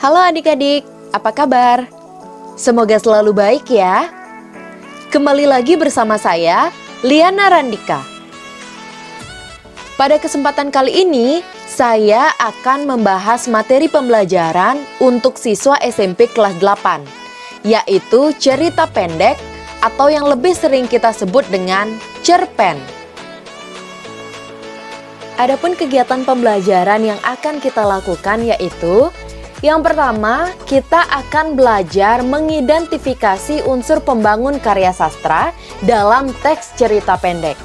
Halo adik-adik, apa kabar? Semoga selalu baik ya. Kembali lagi bersama saya, Liana Randika. Pada kesempatan kali ini, saya akan membahas materi pembelajaran untuk siswa SMP kelas 8, yaitu cerita pendek atau yang lebih sering kita sebut dengan cerpen. Adapun kegiatan pembelajaran yang akan kita lakukan yaitu yang pertama, kita akan belajar mengidentifikasi unsur pembangun karya sastra dalam teks cerita pendek.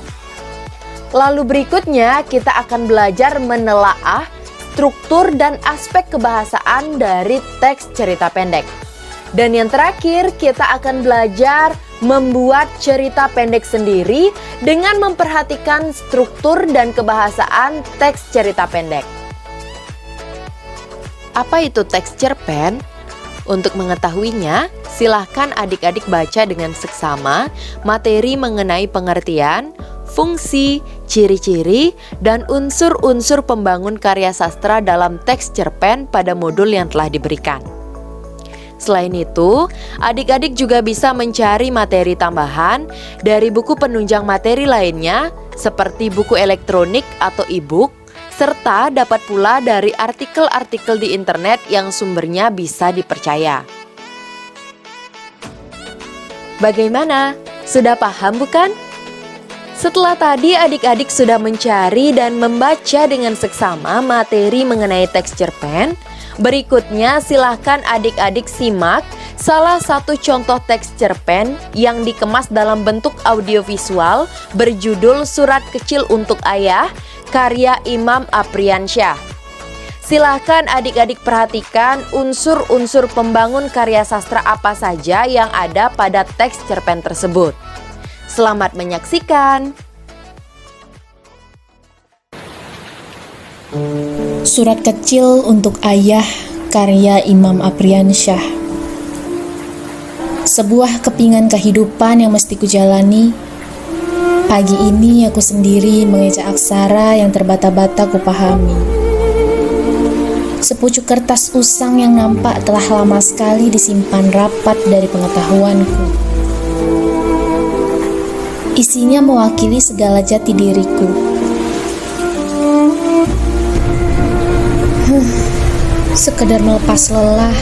Lalu berikutnya, kita akan belajar menelaah struktur dan aspek kebahasaan dari teks cerita pendek. Dan yang terakhir, kita akan belajar membuat cerita pendek sendiri dengan memperhatikan struktur dan kebahasaan teks cerita pendek. Apa itu teks cerpen? Untuk mengetahuinya, silahkan adik-adik baca dengan seksama materi mengenai pengertian, fungsi, ciri-ciri, dan unsur-unsur pembangun karya sastra dalam teks cerpen pada modul yang telah diberikan. Selain itu, adik-adik juga bisa mencari materi tambahan dari buku penunjang materi lainnya seperti buku elektronik atau e-book, serta dapat pula dari artikel-artikel di internet yang sumbernya bisa dipercaya. Bagaimana? Sudah paham bukan? Setelah tadi adik-adik sudah mencari dan membaca dengan seksama materi mengenai teks cerpen, berikutnya silahkan adik-adik simak salah satu contoh teks cerpen yang dikemas dalam bentuk audiovisual berjudul Surat Kecil untuk Ayah, karya Imam Apriansyah. Silahkan adik-adik perhatikan unsur-unsur pembangun karya sastra apa saja yang ada pada teks cerpen tersebut. Selamat menyaksikan. Surat Kecil untuk Ayah, karya Imam Apriansyah. Sebuah kepingan kehidupan yang mesti kujalani. Pagi ini aku sendiri mengeja aksara yang terbata-bata kupahami. Sepucuk kertas usang yang nampak telah lama sekali disimpan rapat dari pengetahuanku. Isinya mewakili segala jati diriku. Sekedar melepas lelah,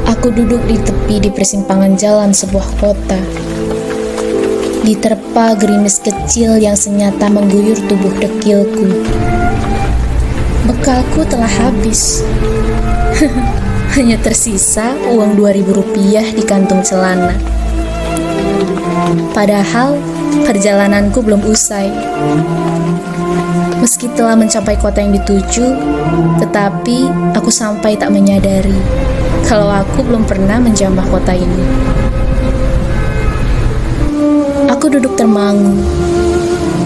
aku duduk di tepi di persimpangan jalan sebuah kota. Diterpa gerimis kecil yang senyata mengguyur tubuh dekilku. Bekalku telah habis. Hanya tersisa uang Rp2.000 di kantung celana. Padahal perjalananku belum usai. Meski telah mencapai kota yang dituju, tetapi aku sampai tak menyadari kalau aku belum pernah menjamah kota ini. Aku duduk termangu,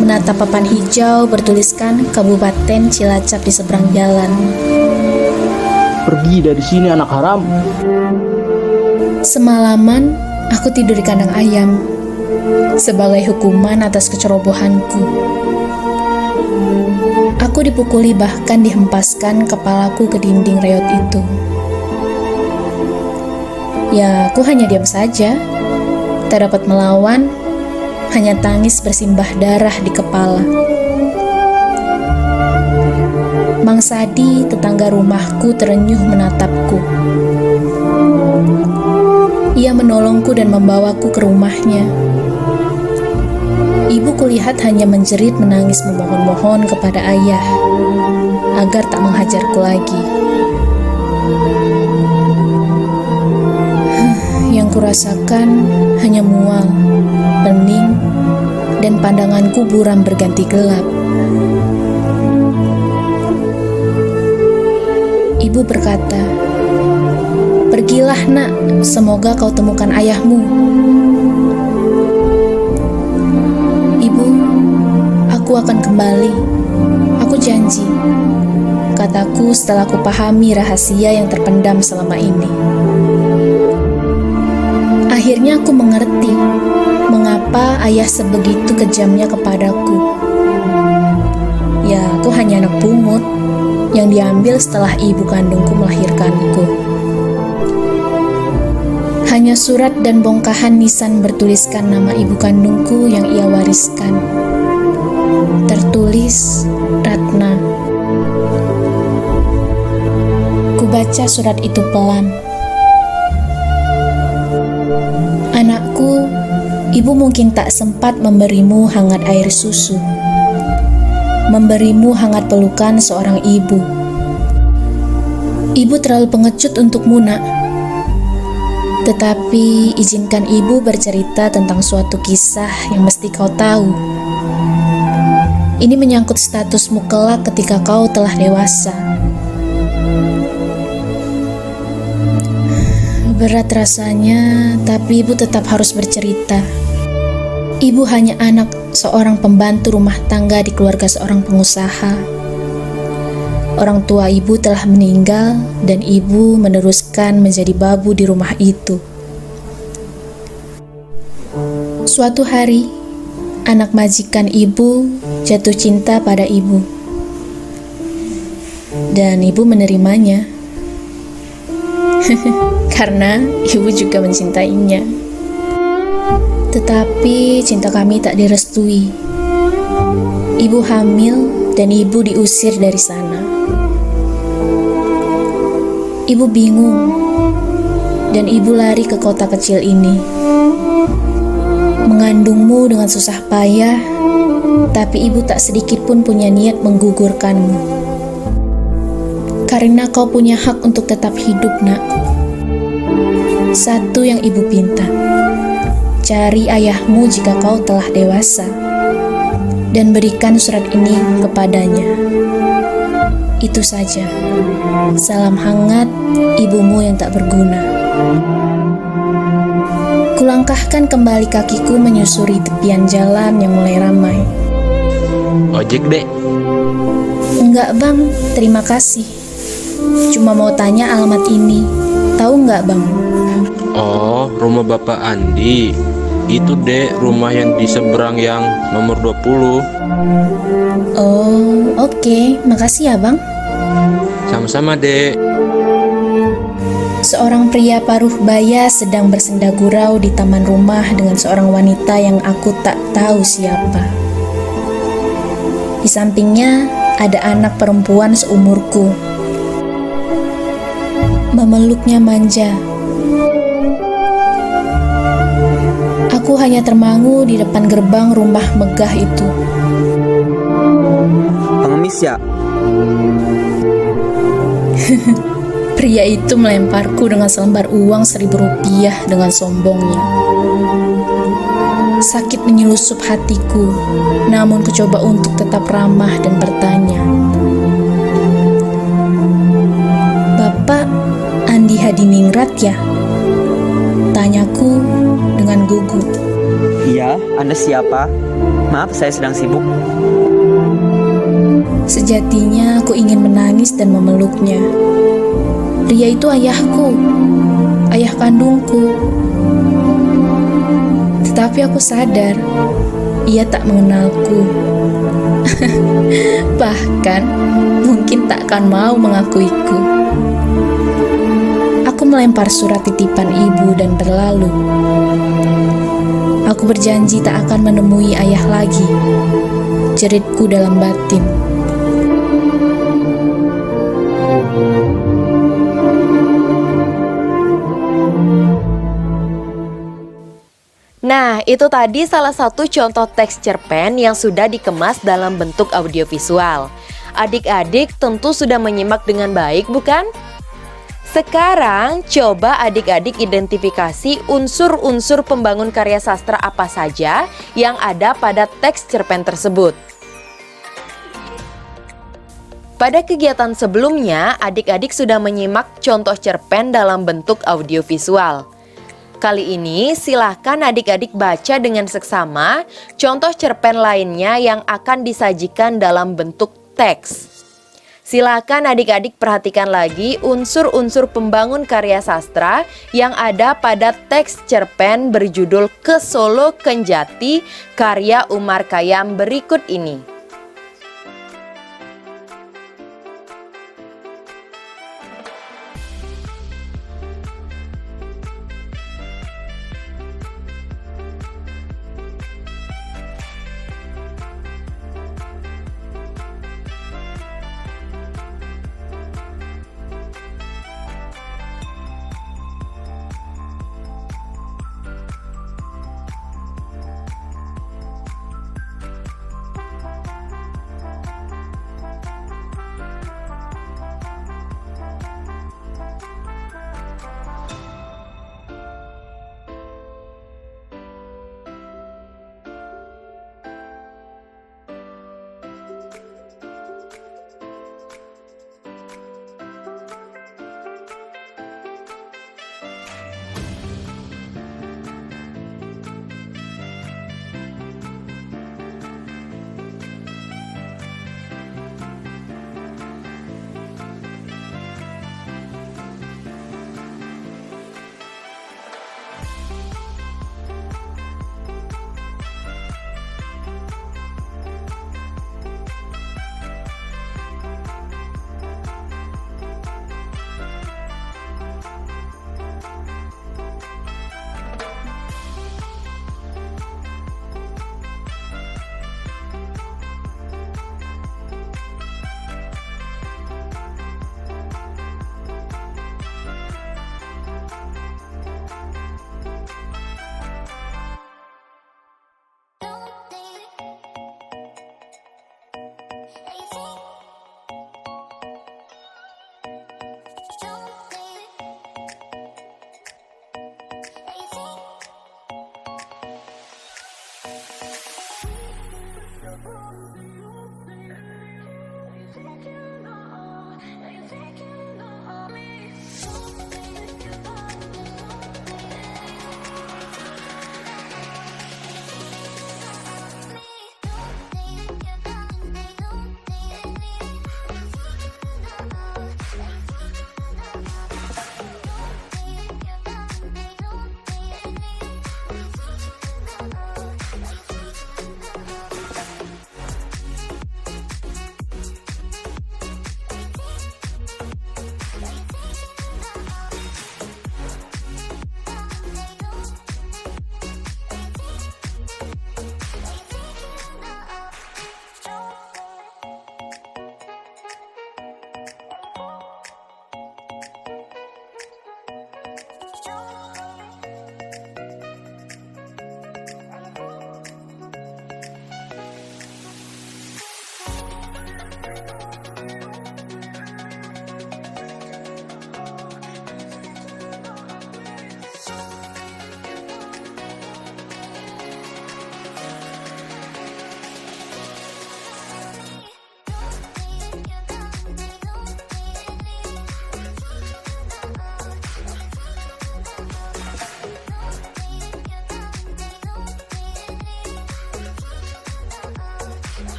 menatap papan hijau bertuliskan Kabupaten Cilacap di seberang jalan. Pergi dari sini anak haram. Semalaman aku tidur di kandang ayam sebagai hukuman atas kecerobohanku. Aku dipukuli bahkan dihempaskan kepalaku ke dinding reot itu. Ya, aku hanya diam saja, tak dapat melawan. Hanya tangis bersimbah darah di kepala. Mang Sadi, tetangga rumahku, terenyuh menatapku. Ia menolongku dan membawaku ke rumahnya. Ibu kulihat hanya menjerit menangis memohon-mohon kepada ayah agar tak menghajarku lagi. Yang kurasakan hanya mual, pening, dan pandanganku buram berganti gelap. Ibu berkata, "Pergilah nak, semoga kau temukan ayahmu." "Ibu, aku akan kembali. Aku janji," kataku setelah kupahami rahasia yang terpendam selama ini. Akhirnya aku mengerti mengapa ayah sebegitu kejamnya kepadaku. Ya, aku hanya anak pungut yang diambil setelah ibu kandungku melahirkanku. Hanya surat dan bongkahan nisan bertuliskan nama ibu kandungku yang ia wariskan. Tertulis Ratna. Kubaca surat itu pelan. Anakku, ibu mungkin tak sempat memberimu hangat air susu, memberimu hangat pelukan seorang ibu. Ibu terlalu pengecut untukmu, nak. Tetapi izinkan ibu bercerita tentang suatu kisah yang mesti kau tahu. Ini menyangkut statusmu kelak ketika kau telah dewasa. Berat rasanya, tapi ibu tetap harus bercerita. Ibu hanya anak seorang pembantu rumah tangga di keluarga seorang pengusaha. Orang tua ibu telah meninggal dan ibu meneruskan menjadi babu di rumah itu. Suatu hari, anak majikan ibu jatuh cinta pada ibu. Dan ibu menerimanya. Karena ibu juga mencintainya. Tetapi cinta kami tak direstui. Ibu hamil dan ibu diusir dari sana. Ibu bingung, dan ibu lari ke kota kecil ini. Mengandungmu dengan susah payah, tapi ibu tak sedikit pun punya niat menggugurkanmu. Karena kau punya hak untuk tetap hidup, nak. Satu yang ibu pinta, cari ayahmu jika kau telah dewasa, dan berikan surat ini kepadanya. Itu saja. Salam hangat, ibumu yang tak berguna. Kulangkahkan kembali kakiku menyusuri tepian jalan yang mulai ramai. Ojek, Dek. Enggak, Bang. Terima kasih. Cuma mau tanya alamat ini. Tahu enggak, Bang? Oh, rumah Bapak Andi. Itu, Dek, rumah yang di seberang yang nomor 20. Oh, oke. Makasih ya, Bang. Sama-sama, Dek. Seorang pria paruh baya sedang bersenda gurau di taman rumah dengan seorang wanita yang aku tak tahu siapa. Di sampingnya ada anak perempuan seumurku. Memeluknya manja. Aku hanya termangu di depan gerbang rumah megah itu. Pengemis ya? Pria itu melemparku dengan selembar uang Rp1.000 dengan sombongnya. Sakit menyelusup hatiku, namun kucoba untuk tetap ramah dan bertanya. Bapak Andi Hadiningrat ya? Tanyaku dengan gugup. Iya, Anda siapa? Maaf, saya sedang sibuk. Sejatinya aku ingin menangis dan memeluknya. Pria itu ayahku, ayah kandungku. Tetapi aku sadar, ia tak mengenalku. Bahkan, mungkin tak akan mau mengakuiku. Aku melempar surat titipan ibu dan berlalu. Aku berjanji tak akan menemui ayah lagi, jeritku dalam batin. Nah, itu tadi salah satu contoh teks cerpen yang sudah dikemas dalam bentuk audiovisual. Adik-adik tentu sudah menyimak dengan baik, bukan? Sekarang, coba adik-adik identifikasi unsur-unsur pembangun karya sastra apa saja yang ada pada teks cerpen tersebut. Pada kegiatan sebelumnya, adik-adik sudah menyimak contoh cerpen dalam bentuk audiovisual. Kali ini, silahkan adik-adik baca dengan seksama contoh cerpen lainnya yang akan disajikan dalam bentuk teks. Silakan adik-adik perhatikan lagi unsur-unsur pembangun karya sastra yang ada pada teks cerpen berjudul Ke Solo Kenjati karya Umar Khayyam berikut ini.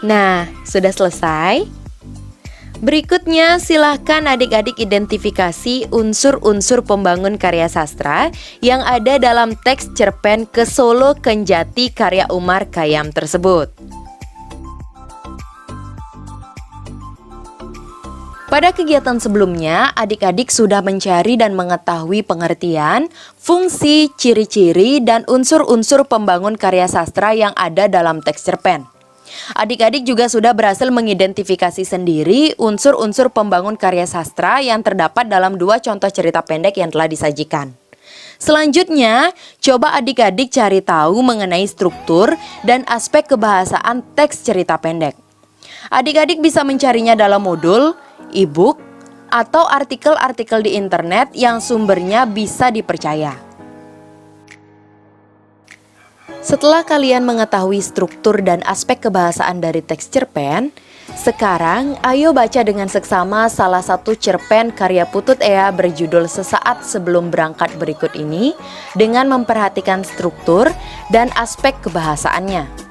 Nah, sudah selesai? Berikutnya, silahkan adik-adik identifikasi unsur-unsur pembangun karya sastra yang ada dalam teks cerpen Ke Solo Kenjati karya Umar Khayyam tersebut. Pada kegiatan sebelumnya, adik-adik sudah mencari dan mengetahui pengertian, fungsi, ciri-ciri, dan unsur-unsur pembangun karya sastra yang ada dalam teks cerpen. Adik-adik juga sudah berhasil mengidentifikasi sendiri unsur-unsur pembangun karya sastra yang terdapat dalam 2 contoh cerita pendek yang telah disajikan. Selanjutnya, coba adik-adik cari tahu mengenai struktur dan aspek kebahasaan teks cerita pendek. Adik-adik bisa mencarinya dalam modul, e-book, atau artikel-artikel di internet yang sumbernya bisa dipercaya. Setelah kalian mengetahui struktur dan aspek kebahasaan dari teks cerpen, sekarang ayo baca dengan seksama salah satu cerpen karya Putut Ea berjudul Sesaat Sebelum Berangkat berikut ini dengan memperhatikan struktur dan aspek kebahasaannya.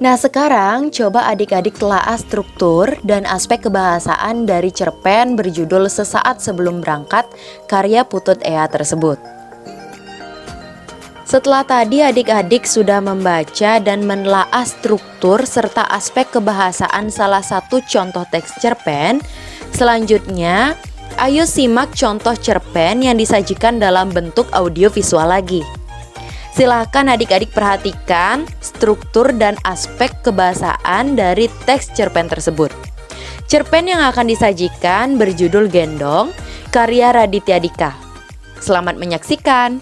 Nah sekarang coba adik-adik telaah struktur dan aspek kebahasaan dari cerpen berjudul Sesaat Sebelum Berangkat karya Putut Ea tersebut. Setelah tadi adik-adik sudah membaca dan menelaah struktur serta aspek kebahasaan salah satu contoh teks cerpen, selanjutnya ayo simak contoh cerpen yang disajikan dalam bentuk audio visual lagi. Silahkan adik-adik perhatikan struktur dan aspek kebahasaan dari teks cerpen tersebut. Cerpen yang akan disajikan berjudul Gendong, karya Raditya Dika. Selamat menyaksikan.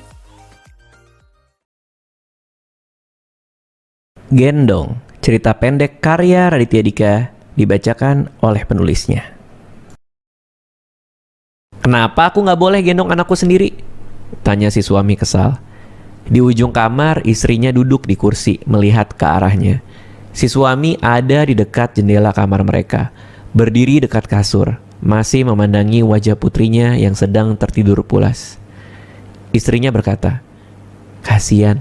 Gendong, cerita pendek karya Raditya Dika, dibacakan oleh penulisnya. Kenapa aku nggak boleh gendong anakku sendiri? Tanya si suami kesal. Di ujung kamar, istrinya duduk di kursi melihat ke arahnya. Si suami ada di dekat jendela kamar mereka, berdiri dekat kasur, masih memandangi wajah putrinya yang sedang tertidur pulas. Istrinya berkata, "Kasian,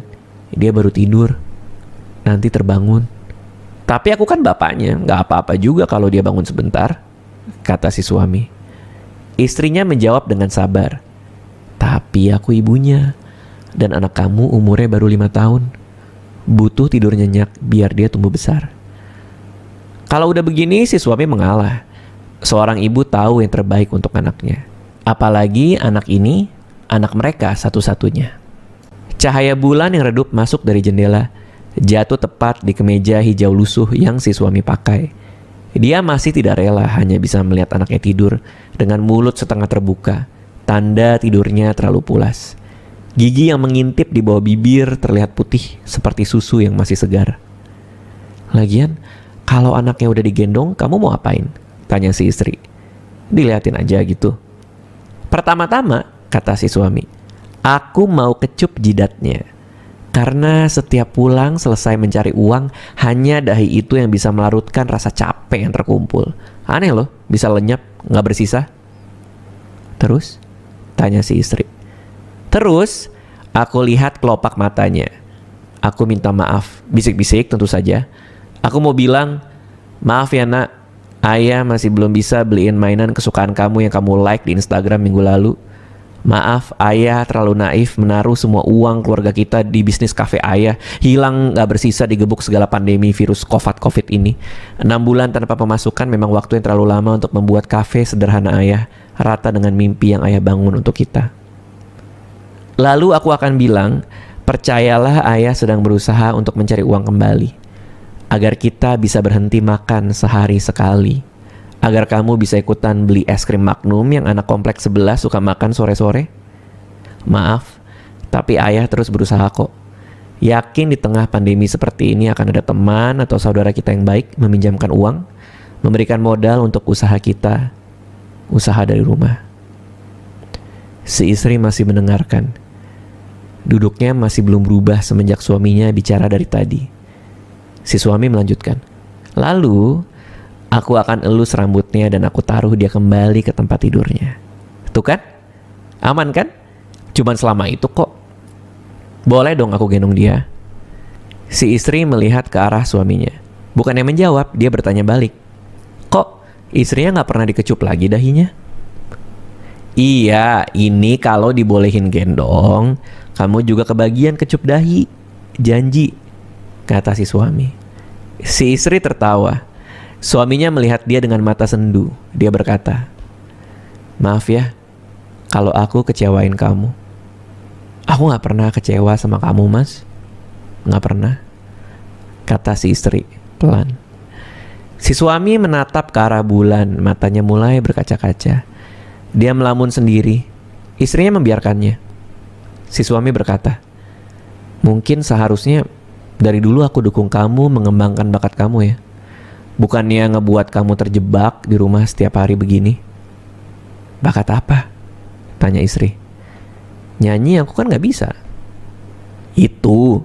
dia baru tidur. Nanti terbangun." "Tapi aku kan bapaknya, nggak apa-apa juga kalau dia bangun sebentar," kata si suami. Istrinya menjawab dengan sabar, "Tapi aku ibunya. Dan anak kamu umurnya baru 5 tahun. Butuh tidur nyenyak biar dia tumbuh besar." Kalau udah begini si suami mengalah. Seorang ibu tahu yang terbaik untuk anaknya. Apalagi anak ini, anak mereka satu-satunya. Cahaya bulan yang redup masuk dari jendela, jatuh tepat di kemeja hijau lusuh yang si suami pakai. Dia masih tidak rela hanya bisa melihat anaknya tidur dengan mulut setengah terbuka, tanda tidurnya terlalu pulas. Gigi yang mengintip di bawah bibir terlihat putih seperti susu yang masih segar. "Lagian, kalau anaknya udah digendong, kamu mau apain?" tanya si istri. "Diliatin aja gitu." "Pertama-tama," kata si suami, "aku mau kecup jidatnya. Karena setiap pulang selesai mencari uang, hanya dahi itu yang bisa melarutkan rasa capek yang terkumpul. Aneh loh, bisa lenyap, nggak bersisa." "Terus?" tanya si istri. "Terus, aku lihat kelopak matanya. Aku minta maaf, bisik-bisik tentu saja. Aku mau bilang, 'Maaf ya nak, ayah masih belum bisa beliin mainan kesukaan kamu yang kamu like di Instagram minggu lalu. Maaf, ayah terlalu naif menaruh semua uang keluarga kita di bisnis kafe ayah. Hilang gak bersisa digebuk segala pandemi virus COVID ini. 6 bulan tanpa pemasukan memang waktu yang terlalu lama untuk membuat kafe sederhana ayah rata dengan mimpi yang ayah bangun untuk kita. Lalu aku akan bilang, percayalah ayah sedang berusaha untuk mencari uang kembali. Agar kita bisa berhenti makan sehari sekali. Agar kamu bisa ikutan beli es krim Magnum yang anak kompleks sebelah suka makan sore-sore. Maaf, tapi ayah terus berusaha kok. Yakin di tengah pandemi seperti ini akan ada teman atau saudara kita yang baik meminjamkan uang, memberikan modal untuk usaha kita, usaha dari rumah." Si istri masih mendengarkan. Duduknya masih belum berubah semenjak suaminya bicara dari tadi. Si suami melanjutkan, "Lalu, aku akan elus rambutnya dan aku taruh dia kembali ke tempat tidurnya. Tuh kan? Aman kan? Cuman selama itu kok. Boleh dong aku gendong dia." Si istri melihat ke arah suaminya. Bukannya menjawab, dia bertanya balik. "Kok istrinya gak pernah dikecup lagi dahinya?" "Iya, ini kalau dibolehin gendong, kamu juga kebagian kecup dahi. Janji," kata si suami. Si istri tertawa. Suaminya melihat dia dengan mata sendu. Dia berkata, "Maaf ya, kalau aku kecewain kamu." "Aku gak pernah kecewa sama kamu, Mas. Gak pernah," kata si istri pelan. Si suami menatap ke arah bulan. Matanya mulai berkaca-kaca. Dia melamun sendiri. Istrinya membiarkannya. Si suami berkata, "Mungkin seharusnya dari dulu aku dukung kamu mengembangkan bakat kamu ya. Bukannya ngebuat kamu terjebak di rumah setiap hari begini." "Bakat apa?" tanya istri. "Nyanyi aku kan gak bisa." "Itu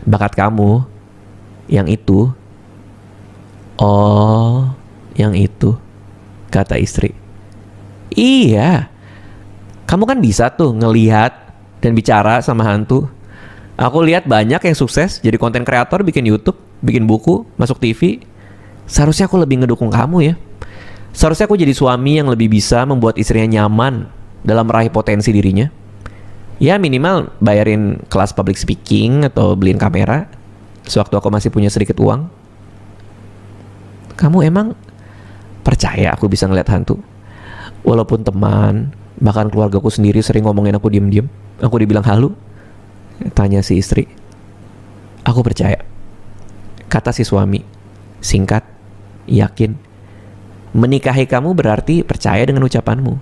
bakat kamu. Yang itu." "Oh, yang itu," kata istri. "Iya, kamu kan bisa tuh ngelihat dan bicara sama hantu. Aku lihat banyak yang sukses jadi konten kreator bikin YouTube. bikin buku, masuk TV. Seharusnya aku lebih ngedukung kamu ya. Seharusnya aku jadi suami yang lebih bisa membuat istrinya nyaman dalam meraih potensi dirinya. Ya minimal bayarin kelas public speaking atau beliin kamera sewaktu aku masih punya sedikit uang. Kamu emang percaya aku bisa ngeliat hantu? Walaupun teman, bahkan keluargaku sendiri sering ngomongin aku diem-diem, aku dibilang halu. Tanya si istri. Aku percaya, kata si suami. Singkat, yakin. Menikahi kamu berarti percaya dengan ucapanmu.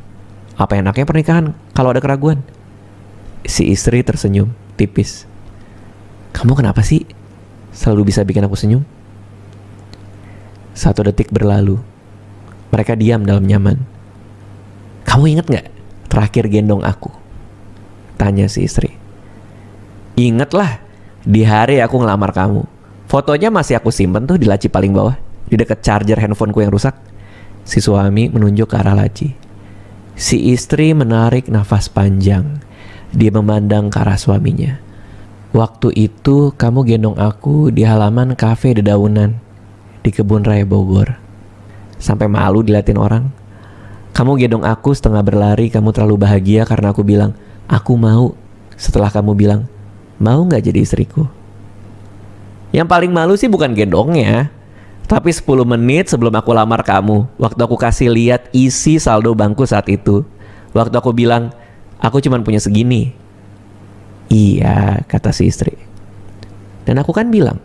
Apa enaknya pernikahan kalau ada keraguan? Si istri tersenyum tipis. Kamu kenapa sih selalu bisa bikin aku senyum? 1 detik berlalu. Mereka diam dalam nyaman. Kamu inget gak terakhir gendong aku? Tanya si istri. Ingat lah, di hari aku ngelamar kamu. Fotonya masih aku simpen tuh di laci paling bawah, di dekat charger handphoneku yang rusak. Si suami menunjuk ke arah laci. Si istri menarik nafas panjang. Dia memandang ke arah suaminya. Waktu itu kamu gendong aku di halaman kafe dedaunan di Kebun Raya Bogor. Sampai malu diliatin orang. Kamu gendong aku setengah berlari, kamu terlalu bahagia karena aku bilang, aku mau. Setelah kamu bilang, mau gak jadi istriku? Yang paling malu sih bukan gendongnya, tapi 10 menit sebelum aku lamar kamu, waktu aku kasih lihat isi saldo bangku saat itu. Waktu aku bilang, aku cuma punya segini. Iya, kata si istri. Dan aku kan bilang,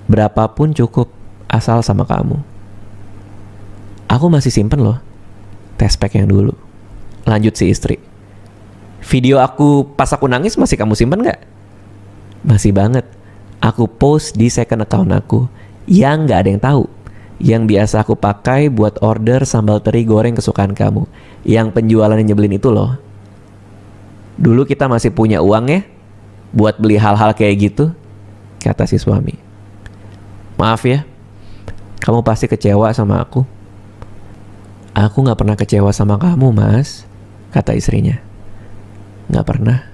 berapapun cukup asal sama kamu. Aku masih simpen loh tespek yang dulu. Lanjut si istri. Video aku pas aku nangis masih kamu simpen gak? Masih banget. Aku post di second account aku yang gak ada yang tahu. Yang biasa aku pakai buat order sambal teri goreng kesukaan kamu. Yang penjualannya nyebelin itu loh. Dulu kita masih punya uang ya buat beli hal-hal kayak gitu, kata si suami. Maaf ya, kamu pasti kecewa sama aku. Aku gak pernah kecewa sama kamu, Mas, kata istrinya. Gak pernah.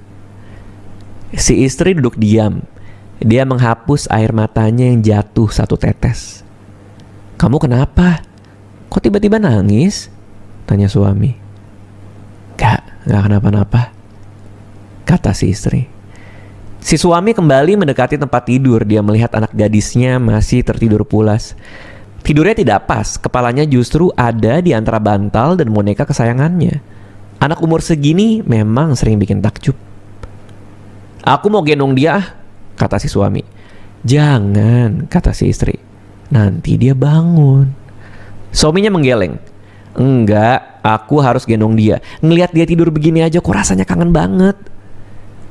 Si istri duduk diam. Dia menghapus air matanya yang jatuh 1 tetes. Kamu kenapa? Kok tiba-tiba nangis? Tanya suami. Gak kenapa-napa, kata si istri. Si suami kembali mendekati tempat tidur. Dia melihat anak gadisnya masih tertidur pulas. Tidurnya tidak pas, kepalanya justru ada di antara bantal dan boneka kesayangannya. Anak umur segini memang sering bikin takjub. Aku mau gendong dia, kata si suami. Jangan, kata si istri. Nanti dia bangun. Suaminya menggeleng. Enggak, aku harus gendong dia. Ngelihat dia tidur begini aja kok rasanya kangen banget.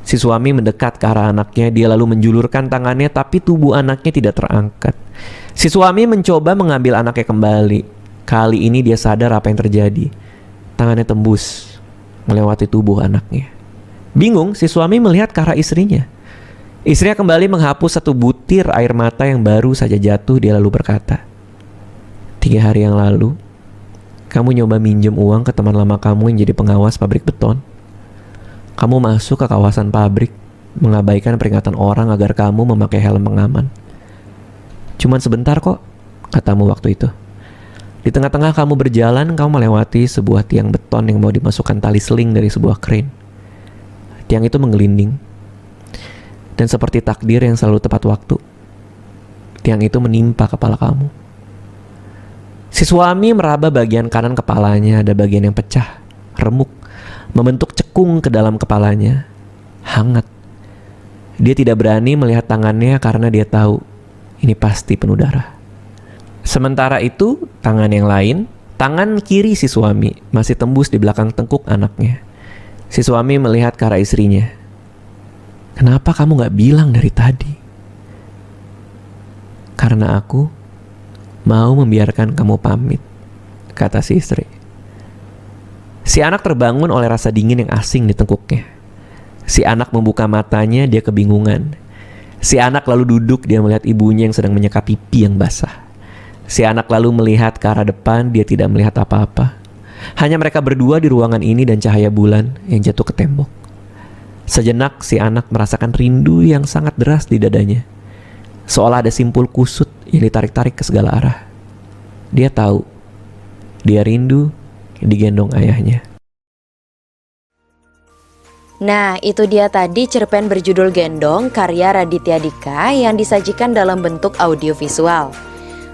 Si suami mendekat ke arah anaknya. Dia lalu menjulurkan tangannya, tapi tubuh anaknya tidak terangkat. Si suami mencoba mengambil anaknya kembali. Kali ini dia sadar apa yang terjadi. Tangannya tembus melewati tubuh anaknya. Bingung, si suami melihat ke arah istrinya. Istrinya kembali menghapus 1 butir air mata yang baru saja jatuh. Dia lalu berkata, 3 hari yang lalu, kamu nyoba minjem uang ke teman lama kamu yang jadi pengawas pabrik beton. Kamu masuk ke kawasan pabrik, mengabaikan peringatan orang agar kamu memakai helm pengaman. Cuman sebentar kok, katamu waktu itu. Di tengah-tengah kamu berjalan, kamu melewati sebuah tiang beton yang mau dimasukkan tali seling dari sebuah crane. Tiang itu menggelinding. Dan seperti takdir yang selalu tepat waktu, tiang itu menimpa kepala kamu. Si suami meraba bagian kanan kepalanya, ada bagian yang pecah, remuk, membentuk cekung ke dalam kepalanya. Hangat. Dia tidak berani melihat tangannya karena dia tahu ini pasti penuh darah. Sementara itu, tangan yang lain, tangan kiri si suami, masih tembus di belakang tengkuk anaknya. Si suami melihat ke arah istrinya. Kenapa kamu gak bilang dari tadi? Karena aku mau membiarkan kamu pamit, kata si istri. Si anak terbangun oleh rasa dingin yang asing di tengkuknya. Si anak membuka matanya, dia kebingungan. Si anak lalu duduk, dia melihat ibunya yang sedang menyeka pipi yang basah. Si anak lalu melihat ke arah depan, dia tidak melihat apa-apa. Hanya mereka berdua di ruangan ini dan cahaya bulan yang jatuh ke tembok. Sejenak si anak merasakan rindu yang sangat deras di dadanya. seolah ada simpul kusut yang ditarik-tarik ke segala arah. Dia tahu, dia rindu digendong ayahnya. Nah, itu dia tadi cerpen berjudul Gendong karya Raditya Dika yang disajikan dalam bentuk audiovisual.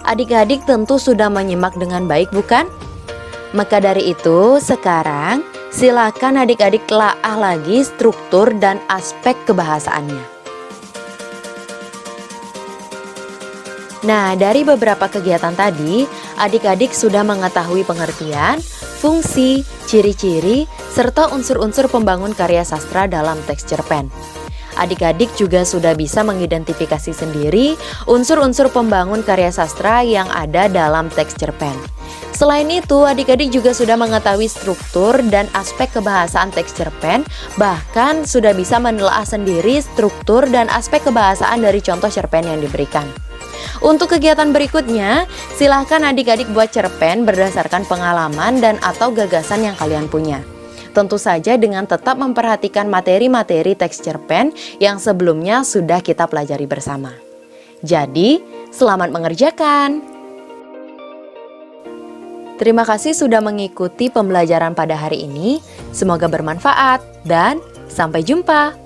Adik-adik tentu sudah menyimak dengan baik, bukan? Maka dari itu, sekarang silakan adik-adik telaah lagi struktur dan aspek kebahasaannya. Nah, dari beberapa kegiatan tadi, adik-adik sudah mengetahui pengertian, fungsi, ciri-ciri, serta unsur-unsur pembangun karya sastra dalam teks cerpen. Adik-adik juga sudah bisa mengidentifikasi sendiri unsur-unsur pembangun karya sastra yang ada dalam teks cerpen. Selain itu, adik-adik juga sudah mengetahui struktur dan aspek kebahasaan teks cerpen, bahkan sudah bisa menelaah sendiri struktur dan aspek kebahasaan dari contoh cerpen yang diberikan. Untuk kegiatan berikutnya, silahkan adik-adik buat cerpen berdasarkan pengalaman dan atau gagasan yang kalian punya. Tentu saja dengan tetap memperhatikan materi-materi teks cerpen yang sebelumnya sudah kita pelajari bersama. Jadi, selamat mengerjakan! Terima kasih sudah mengikuti pembelajaran pada hari ini. Semoga bermanfaat dan sampai jumpa!